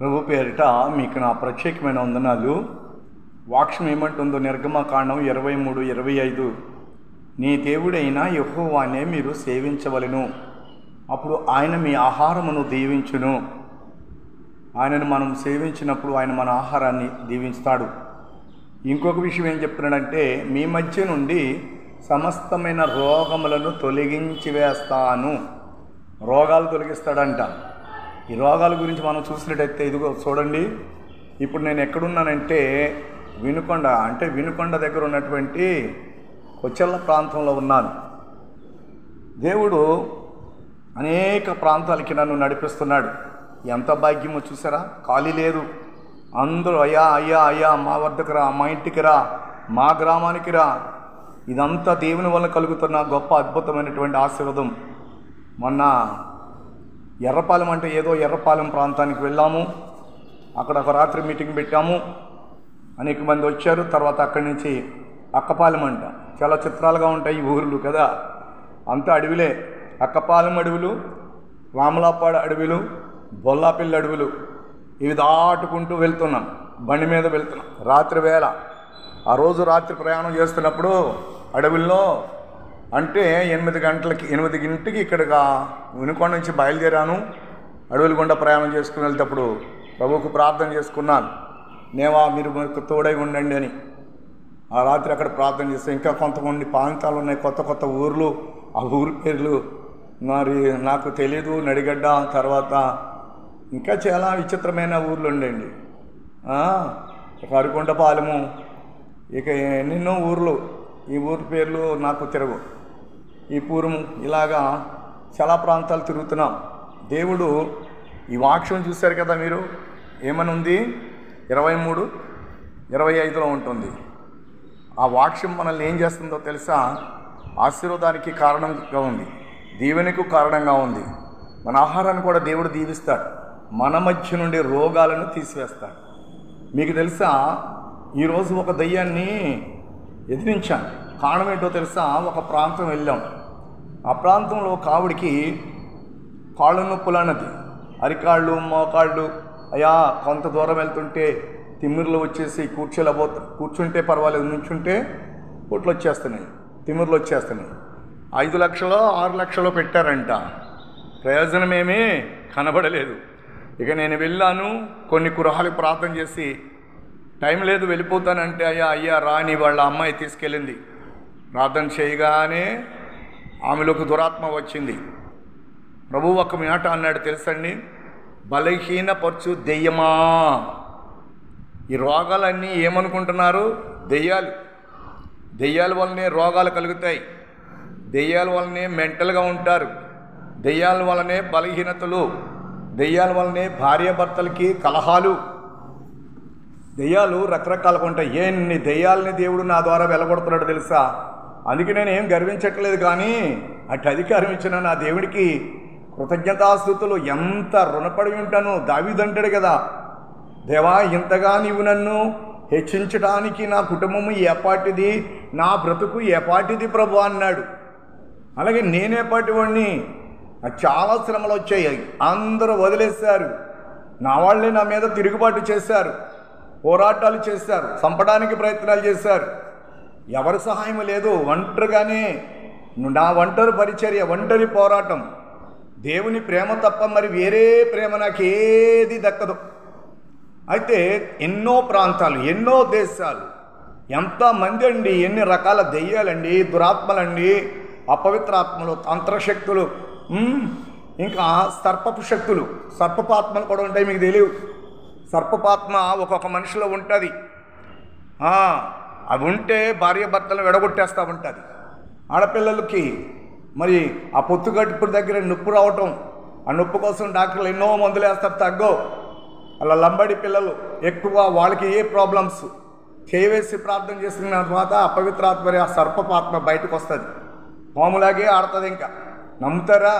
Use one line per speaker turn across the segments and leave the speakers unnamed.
ప్రభు పేరిట మీకు నా ప్రత్యేకమైన వందనాలు. వాక్యం ఏమంటుందో నిర్గమకాండం 23:25, నీ దేవుడైన యెహోవానే మీరు సేవించవలెను, అప్పుడు ఆయన మీ ఆహారమును దీవించును. ఆయనను మనం సేవించినప్పుడు ఆయన మన ఆహారాన్ని దీవిస్తాడు. ఇంకొక విషయం ఏం చెప్తున్నాడంటే, మీ మధ్య నుండి సమస్తమైన రోగములను తొలగించి వేస్తాను. రోగాలు తొలగిస్తాడంట. ఈ రోగాల గురించి మనం చూసినట్టయితే ఇదిగో చూడండి, ఇప్పుడు నేను ఎక్కడున్నానంటే వినుకొండ దగ్గర ఉన్నటువంటి కొచ్చెల్ల ప్రాంతంలో ఉన్నాను. దేవుడు అనేక ప్రాంతాలకి నన్ను నడిపిస్తున్నాడు. ఎంత భాగ్యమో చూసారా. ఖాళీ లేదు. అందరూ అయ్యా అయ్యా అయ్యా మా వద్దకు రా, మా ఇంటికి రా, మా గ్రామానికి రా. ఇదంతా దేవుని వల్ల కలుగుతున్న గొప్ప అద్భుతమైనటువంటి ఆశీర్వాదం. మొన్న ఎర్రపాలెం అంటే ఏదో ఎర్రపాలెం ప్రాంతానికి వెళ్ళాము. అక్కడ ఒక రాత్రి మీటింగ్ పెట్టాము. అనేక మంది వచ్చారు. తర్వాత అక్కడి నుంచి అక్కపాలెం అంట. చాలా చిత్రాలుగా ఉంటాయి ఈ ఊర్లు కదా. అంతా అడవిలే. అక్కపాలెం అడవులు, రామలాపాడు అడవులు, బొల్లాపిల్లి అడవులు, ఇవి దాటుకుంటూ వెళ్తున్నాం. బండి మీద వెళ్తున్నాం. రాత్రి వేళ. ఆ రోజు రాత్రి ప్రయాణం చేస్తున్నప్పుడు అడవుల్లో అంటే 8 గంటలకి ఇక్కడగా వినుకొండ నుంచి బయలుదేరాను. అడవుల గుండా ప్రయాణం చేసుకుని వెళ్తేప్పుడు ప్రభువుకు ప్రార్థన చేసుకున్నాను, నేవా మీరు తోడై ఉండండి అని. ఆ రాత్రి అక్కడ ప్రార్థన చేస్తే ఇంకా కొంతమంది ప్రాంతాలు ఉన్నాయి, కొత్త కొత్త ఊర్లు. ఆ ఊరి పేర్లు మరి నాకు తెలీదు. నడిగడ్డ, తర్వాత ఇంకా చాలా విచిత్రమైన ఊర్లు ఉండండి. ఇక అరికొండపాలెము, ఇక ఎన్నెన్నో ఊర్లు. ఈ ఊరి పేర్లు నాకు తిరగు. ఈ పూర్వం ఇలాగా చాలా ప్రాంతాలు తిరుగుతున్నాం. దేవుడు ఈ వాక్యం చూశారు కదా మీరు. ఏమని ఉంది? 23:25లో ఉంటుంది. ఆ వాక్యం మనల్ని ఏం చేస్తుందో తెలుసా? ఆశీర్వాదానికి కారణంగా ఉంది, దీవెనకు కారణంగా ఉంది. మన ఆహారాన్ని కూడా దేవుడు దీవిస్తాడు. మన మధ్య నుండి రోగాలను తీసివేస్తాడు. మీకు తెలుసా, ఈరోజు ఒక దయ్యాన్ని ఎదిరించాను. కారణం ఏంటో తెలుసా? ఒక ప్రాంతం వెళ్ళాం. ఆ ప్రాంతంలో కావుడికి కాళ్ళు నొప్పులు అన్నది, అరికాళ్ళు, మోకాళ్ళు. అయ్యా కొంత దూరం వెళ్తుంటే తిమ్మిర్లు వచ్చేసి కూర్చుంటే పర్వాలేదు, నుంచుంటే పొట్లు వచ్చేస్తున్నాయి, తిమ్మిర్లు వచ్చేస్తున్నాయి. 5 లక్షలో 6 లక్షలో పెట్టారంట. ప్రయోజనమేమీ కనబడలేదు. ఇక నేను వెళ్ళాను. కొన్ని గృహాలకు ప్రార్థన చేసి, టైం లేదు వెళ్ళిపోతానంటే, అయ్యా రాని వాళ్ళ అమ్మాయి తీసుకెళ్ళింది. ప్రార్థన చేయగానే ఆమెలోకి దురాత్మ వచ్చింది. ప్రభువు ఒక మాట అన్నాడు తెలుసండి, బలహీనపరచు దెయ్యమా. ఈ రోగాలన్నీ ఏమనుకుంటున్నారు? దెయ్యాలు. దెయ్యాల వల్లనే రోగాలు కలుగుతాయి. దెయ్యాల వల్లనే మెంటల్గా ఉంటారు. దెయ్యాల వల్లనే బలహీనతలు. దెయ్యాల వల్లనే భార్యాభర్తలకి కలహాలు. దెయ్యాలు రకరకాలుగా ఉంటాయి. ఎన్ని దెయ్యాలని దేవుడు నా ద్వారా వెలగొడుతున్నాడు తెలుసా. అందుకే నేను ఏం గర్వించట్లేదు, కానీ అటు అధికారం ఇచ్చిన నా దేవుడికి కృతజ్ఞతాస్తుతులు. ఎంత రుణపడి ఉంటాను. దావీదంటాడు కదా, దేవా ఇంతగా నీవు నన్ను హెచ్చించడానికి నా కుటుంబము ఏపాటిది, నా బ్రతుకు ఏపాటిది ప్రభు అన్నాడు. అలాగే నేనేపాటి వాడిని. చాలా శ్రమలు వచ్చాయి. అందరూ వదిలేశారు. నా వాళ్ళే నా మీద తిరుగుబాటు చేశారు, పోరాటాలు చేశారు, చంపడానికి ప్రయత్నాలు చేశారు. ఎవరి సహాయం లేదు. ఒంటరిగానే నా ఒంటరి పరిచర్య, ఒంటరి పోరాటం. దేవుని ప్రేమ తప్ప మరి వేరే ప్రేమ నాకు ఏది దక్కదు. అయితే ఎన్నో ప్రాంతాలు, ఎన్నో దేశాలు, ఎంతమంది అండి, ఎన్ని రకాల దెయ్యాలండి, దురాత్మలండి, అపవిత్రాత్మలు, తంత్రశక్తులు, ఇంకా సర్పపు శక్తులు. సర్పపాత్మలు కూడా ఉంటాయి, మీకు తెలియవు. సర్పపాత్మ ఒక్కొక్క మనిషిలో ఉంటుంది. అవి ఉంటే భార్యాభర్తలను విడగొట్టేస్తూ ఉంటుంది. ఆడపిల్లలకి మరి ఆ పొత్తుగట్టుపు దగ్గర నొప్పి రావటం, ఆ నొప్పి కోసం డాక్టర్లు ఎన్నో మందులు వేస్తారు, తగ్గో. అలా లంబడి పిల్లలు ఎక్కువ, వాళ్ళకి ఏ ప్రాబ్లమ్స్ చేయవేసి ప్రార్థన చేసుకున్న తర్వాత అపవిత్రాత్మ, ఆ సర్పపాత్మ బయటకు వస్తుంది. పాములాగే ఆడుతుంది. ఇంకా నమ్ముతారా?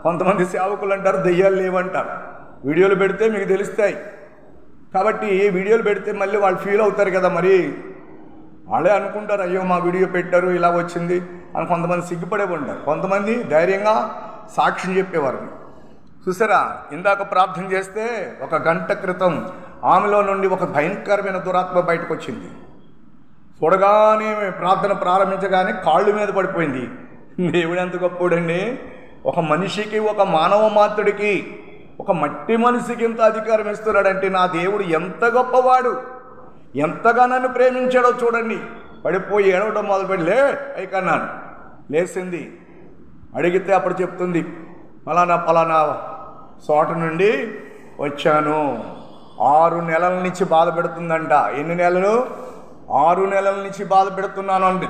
కొంతమంది సేవకులు అంటారు దెయ్యాలు లేవంటారు. వీడియోలు పెడితే మీకు తెలుస్తాయి. కాబట్టి వీడియోలు పెడితే మళ్ళీ వాళ్ళు ఫీల్ అవుతారు కదా. మరి వాళ్ళే అనుకుంటారు, అయ్యో మా వీడియో పెట్టారు ఇలా వచ్చింది అని. కొంతమంది సిగ్గుపడే ఉంటారు, కొంతమంది ధైర్యంగా సాక్ష్యం చెప్పేవారు. చూసారా, ఇందాక ప్రార్థన చేస్తే 1 గంట క్రితం ఆమెలో నుండి ఒక భయంకరమైన దురాత్మ బయటకు వచ్చింది. చూడగానే ప్రార్థన ప్రారంభించగానే కాళ్ళు మీద పడిపోయింది. దేవుడు ఎంత గొప్పోడండి! ఒక మనిషికి, ఒక మానవ మాత్రుడికి, ఒక మట్టి మనిషికి ఎంత అధికారం ఇస్తున్నాడంటే నా దేవుడు ఎంత గొప్పవాడు, ఎంతగా నన్ను ప్రేమించాడో చూడండి. పడిపోయి ఏడవడం మొదలుపెట్టి లే అయికన్నాను. లేచింది. అడిగితే అప్పుడు చెప్తుంది, పలానా చోట నుండి వచ్చాను. 6 నెలల నుంచి బాధ పెడుతుందంట. ఎన్ని నెలలు? 6 నెలల నుంచి బాధ పెడుతున్నాను అండి.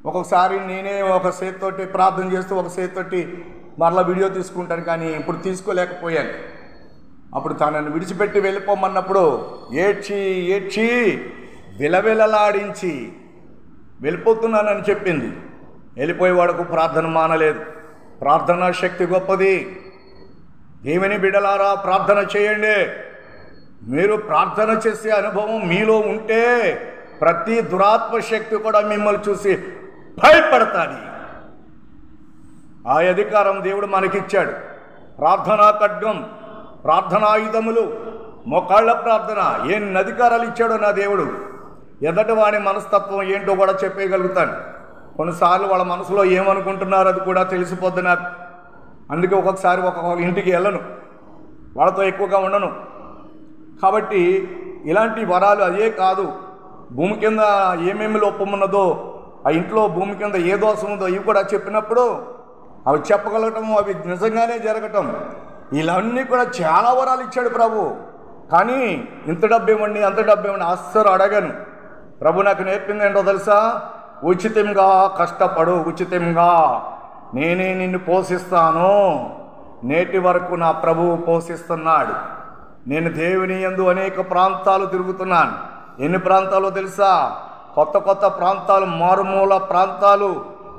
ఒక్కొక్కసారి నేనే ఒక చేతితోటి ప్రార్థన చేస్తూ ఒక చేతితోటి మరలా వీడియో తీసుకుంటాను, కానీ ఇప్పుడు తీసుకోలేకపోయాను. అప్పుడు తనను విడిచిపెట్టి వెళ్ళిపోమన్నప్పుడు ఏడ్చి విలవిలలాడించి వెళ్ళిపోతున్నానని చెప్పింది. వెళ్ళిపోయేవాడుకు ప్రార్థన మానలేదు. ప్రార్థనా శక్తి గొప్పది. దేవుని బిడ్డలారా, ప్రార్థన చేయండి. మీరు ప్రార్థన చేసే అనుభవం మీలో ఉంటే ప్రతి దురాత్మ శక్తి కూడా మిమ్మల్ని చూసి భయపడతాది. ఆ అధికారం దేవుడు మనకిచ్చాడు. ప్రార్థనా ఖడ్గం, ప్రార్థనాయుధములు, మోకాళ్ళ ప్రార్థన, ఎన్ని అధికారాలు ఇచ్చాడో నా దేవుడు. ఎదటి వాడి మనస్తత్వం ఏంటో కూడా చెప్పేయగలుగుతాను. కొన్నిసార్లు వాళ్ళ మనసులో ఏమనుకుంటున్నారో అది కూడా తెలిసిపోద్ది నాకు. అందుకే ఒక్కొక్కసారి ఒక్కొక్క ఇంటికి వెళ్ళను, వాళ్ళతో ఎక్కువగా ఉండను. కాబట్టి ఇలాంటి వరాలు అదే కాదు, భూమి కింద ఏమేమి లోపం ఉన్నదో, ఆ ఇంట్లో భూమి కింద ఏ దోషం ఉందో ఇవి కూడా చెప్పినప్పుడు అవి చెప్పగలగటం, అవి నిజంగానే జరగటం, ఇవన్నీ కూడా చాలా వరాలు ఇచ్చాడు ప్రభు. కానీ ఇంత డబ్బు ఇవ్వండి, అంత డబ్బు ఇవ్వండి అస్సలు అడగను. ప్రభు నాకు నేర్పింది ఏంటో తెలుసా? ఉచితంగా కష్టపడు, ఉచితంగా నేనే నిన్ను పోషిస్తాను. నేటి వరకు నా ప్రభువు పోషిస్తున్నాడు. నేను దేవుని యందు అనేక ప్రాంతాలు తిరుగుతున్నాను. ఎన్ని ప్రాంతాలు తెలుసా? కొత్త ప్రాంతాలు, మారుమూల ప్రాంతాలు,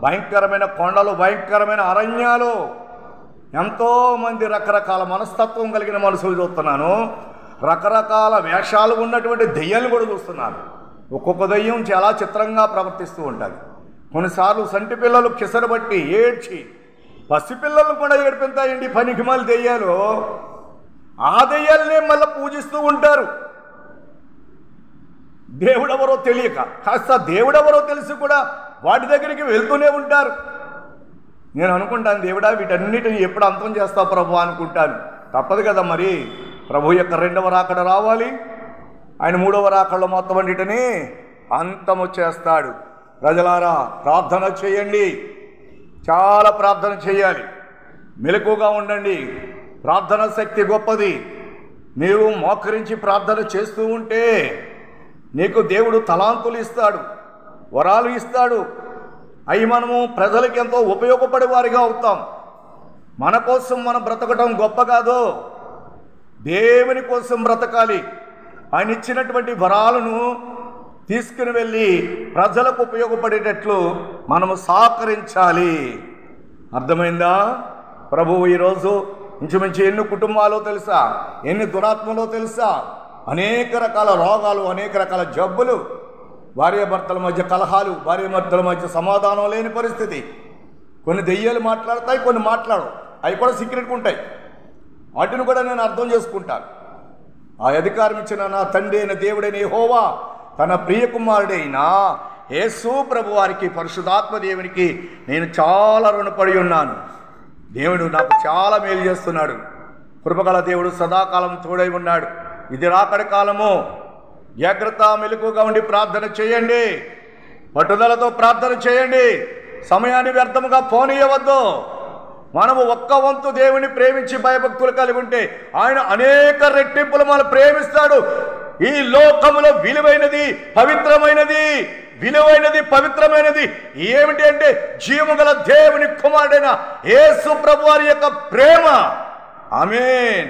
భయంకరమైన కొండలు, భయంకరమైన అరణ్యాలు, ఎంతోమంది రకరకాల మనస్తత్వం కలిగిన మనుషులు చూస్తున్నాను. రకరకాల వేషాలు ఉన్నటువంటి దెయ్యాలు కూడా చూస్తున్నాను. ఒక్కొక్క దెయ్యం చాలా చిత్రంగా ప్రవర్తిస్తూ ఉంటుంది. కొన్నిసార్లు సంటి పిల్లలు కిసరబట్టి ఏడ్చి పసిపిల్లలను కూడా ఏడిపిస్తాయండి పనికిమాలి దెయ్యాలు. ఆ దెయ్యాలనే మళ్ళీ పూజిస్తూ ఉంటారు. దేవుడెవరో తెలియక, కాస్త దేవుడెవరో తెలిసి కూడా వాటి దగ్గరికి వెళ్తూనే ఉంటారు. నేను అనుకుంటాను, దేవుడా వీటన్నిటిని ఎప్పుడు అంతం చేస్తావు ప్రభు అనుకుంటాను. తప్పదు కదా మరి. ప్రభు యొక్క 2వ రాకడ రావాలి. ఆయన 3వ రాకడలో మొత్తం అన్నిటిని అంతము చేస్తాడు. ప్రజలారా, ప్రార్థన చేయండి, చాలా ప్రార్థన చేయాలి, మెలకుగా ఉండండి. ప్రార్థన శక్తి గొప్పది. నీవు మోకరించి ప్రార్థన చేస్తూ ఉంటే నీకు దేవుడు తలాంతులు ఇస్తాడు, వరాలు ఇస్తాడు. అవి మనము ప్రజలకి ఎంతో ఉపయోగపడే వారిగా అవుతాం. మన కోసం మనం బ్రతకటం గొప్ప కాదు, దేవుని కోసం బ్రతకాలి. ఆయన ఇచ్చినటువంటి వరాలను తీసుకుని వెళ్ళి ప్రజలకు ఉపయోగపడేటట్లు మనము సహకరించాలి. అర్థమైందా? ప్రభువు ఈరోజు ఇంచుమించు ఎన్ని కుటుంబాలో తెలుసా, ఎన్ని దురాత్మలో తెలుసా, అనేక రకాల రోగాలు, అనేక రకాల జబ్బులు, భార్యాభర్తల మధ్య కలహాలు, భార్యాభర్తల మధ్య సమాధానం లేని పరిస్థితి. కొన్ని దెయ్యాలు మాట్లాడతాయి, కొన్ని మాట్లాడవు. అవి కూడా సీక్రెట్గా ఉంటాయి. వాటిని కూడా నేను అర్థం చేసుకుంటాను. ఆ అధికారం ఇచ్చిన నా తండ్రి అయిన దేవుడైన యెహోవా తన ప్రియకుమారుడైన యేసు ప్రభు వారికి, పరిశుద్ధాత్మ దేవునికి నేను చాలా రుణపడి ఉన్నాను. దేవుడు నాకు చాలా మేలు చేస్తున్నాడు. కృపగల దేవుడు సదాకాలం తోడై ఉన్నాడు. ఇది రాకడ కాలము. జాగ్రత్త, మెలకుగా ఉండి ప్రార్థన చేయండి, పట్టుదలతో ప్రార్థన చేయండి. సమయాన్ని వ్యర్థముగా పోనీయవద్దు. మనము ఒక్క వంతు దేవుని ప్రేమించి భయభక్తులు కలిగి ఉంటే ఆయన అనేక రెట్టింపులు మనం ప్రేమిస్తాడు. ఈ లోకములో విలువైనది పవిత్రమైనది ఏమిటి అంటే జీవముగల దేవుని కుమారుడైన యేసు ప్రభువారి యొక్క ప్రేమ. ఆమేన్.